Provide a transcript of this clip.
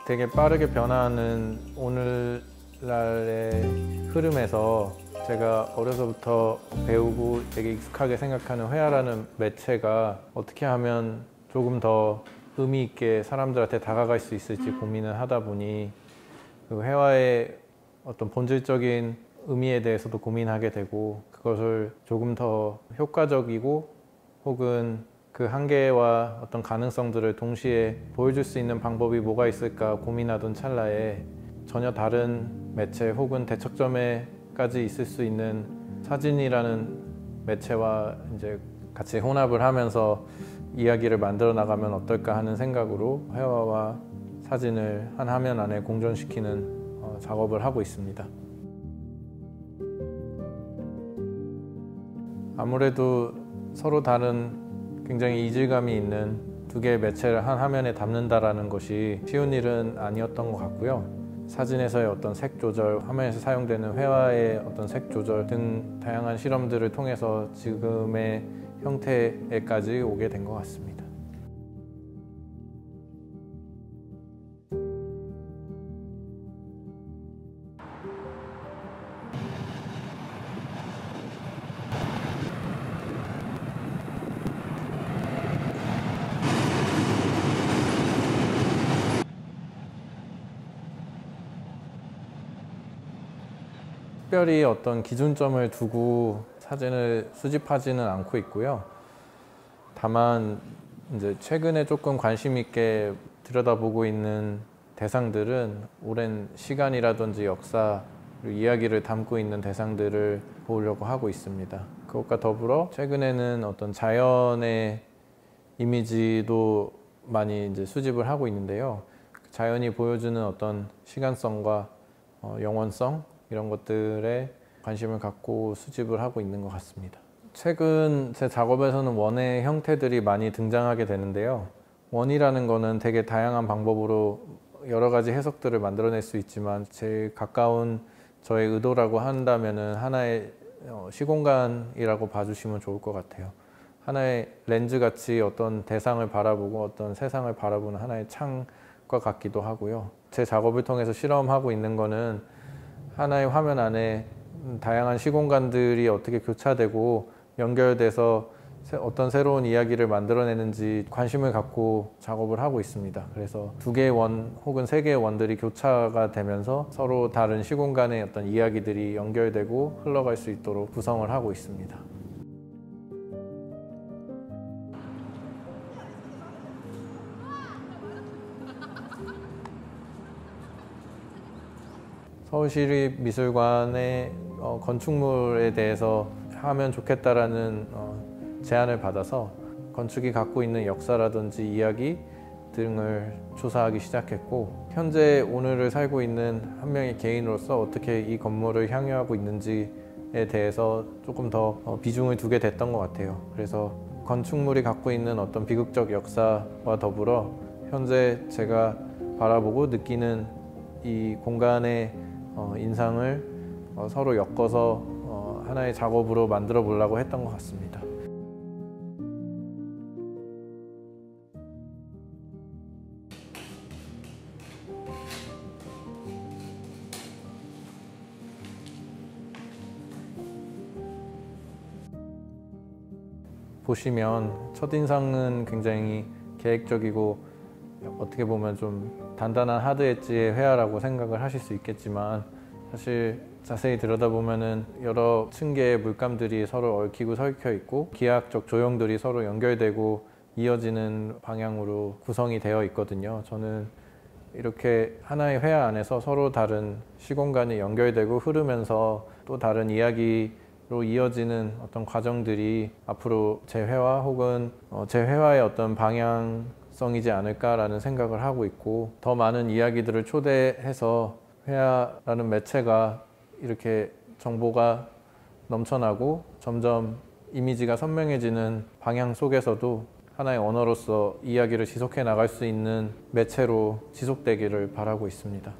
되게 빠르게 변화하는 오늘날의 흐름에서 제가 어려서부터 배우고 되게 익숙하게 생각하는 회화라는 매체가 어떻게 하면 조금 더 의미 있게 사람들한테 다가갈 수 있을지 고민을 하다 보니 그 회화의 어떤 본질적인 의미에 대해서도 고민하게 되고, 그것을 조금 더 효과적이고 혹은 그 한계와 어떤 가능성들을 동시에 보여줄 수 있는 방법이 뭐가 있을까 고민하던 찰나에 전혀 다른 매체 혹은 대척점에까지 있을 수 있는 사진이라는 매체와 이제 같이 혼합을 하면서 이야기를 만들어 나가면 어떨까 하는 생각으로 회화와 사진을 한 화면 안에 공존시키는 작업을 하고 있습니다. 아무래도 서로 다른 굉장히 이질감이 있는 두 개의 매체를 한 화면에 담는다라는 것이 쉬운 일은 아니었던 것 같고요. 사진에서의 어떤 색 조절, 화면에서 사용되는 회화의 어떤 색 조절 등 다양한 실험들을 통해서 지금의 형태에까지 오게 된 것 같습니다. 특별히 어떤 기준점을 두고 사진을 수집하지는 않고 있고요. 다만 이제 최근에 조금 관심 있게 들여다보고 있는 대상들은 오랜 시간이라든지 역사, 이야기를 담고 있는 대상들을 보려고 하고 있습니다. 그것과 더불어 최근에는 어떤 자연의 이미지도 많이 이제 수집을 하고 있는데요. 자연이 보여주는 어떤 시간성과 영원성, 이런 것들에 관심을 갖고 수집을 하고 있는 것 같습니다. 최근 제 작업에서는 원의 형태들이 많이 등장하게 되는데요. 원이라는 거는 되게 다양한 방법으로 여러 가지 해석들을 만들어낼 수 있지만 제일 가까운 저의 의도라고 한다면 하나의 시공간이라고 봐주시면 좋을 것 같아요. 하나의 렌즈같이 어떤 대상을 바라보고 어떤 세상을 바라보는 하나의 창과 같기도 하고요. 제 작업을 통해서 실험하고 있는 거는 하나의 화면 안에 다양한 시공간들이 어떻게 교차되고 연결돼서 어떤 새로운 이야기를 만들어내는지 관심을 갖고 작업을 하고 있습니다. 그래서 두 개의 원 혹은 세 개의 원들이 교차가 되면서 서로 다른 시공간의 어떤 이야기들이 연결되고 흘러갈 수 있도록 구성을 하고 있습니다. 서울시립미술관의 건축물에 대해서 하면 좋겠다라는 제안을 받아서 건축이 갖고 있는 역사라든지 이야기 등을 조사하기 시작했고, 현재 오늘을 살고 있는 한 명의 개인으로서 어떻게 이 건물을 향유하고 있는지에 대해서 조금 더 비중을 두게 됐던 것 같아요. 그래서 건축물이 갖고 있는 어떤 비극적 역사와 더불어 현재 제가 바라보고 느끼는 이 공간의 인상을 서로 엮어서 하나의 작업으로 만들어 보려고 했던 것 같습니다. 보시면 첫인상은 굉장히 계획적이고 어떻게 보면 좀 단단한 하드 엣지의 회화라고 생각을 하실 수 있겠지만, 사실 자세히 들여다보면은 여러 층계의 물감들이 서로 얽히고 설켜 있고 기하학적 조형들이 서로 연결되고 이어지는 방향으로 구성이 되어 있거든요. 저는 이렇게 하나의 회화 안에서 서로 다른 시공간이 연결되고 흐르면서 또 다른 이야기로 이어지는 어떤 과정들이 앞으로 제 회화 혹은 제 회화의 어떤 방향성이지 않을까라는 생각을 하고 있고, 더 많은 이야기들을 초대해서 회화라는 매체가 이렇게 정보가 넘쳐나고 점점 이미지가 선명해지는 방향 속에서도 하나의 언어로서 이야기를 지속해 나갈 수 있는 매체로 지속되기를 바라고 있습니다.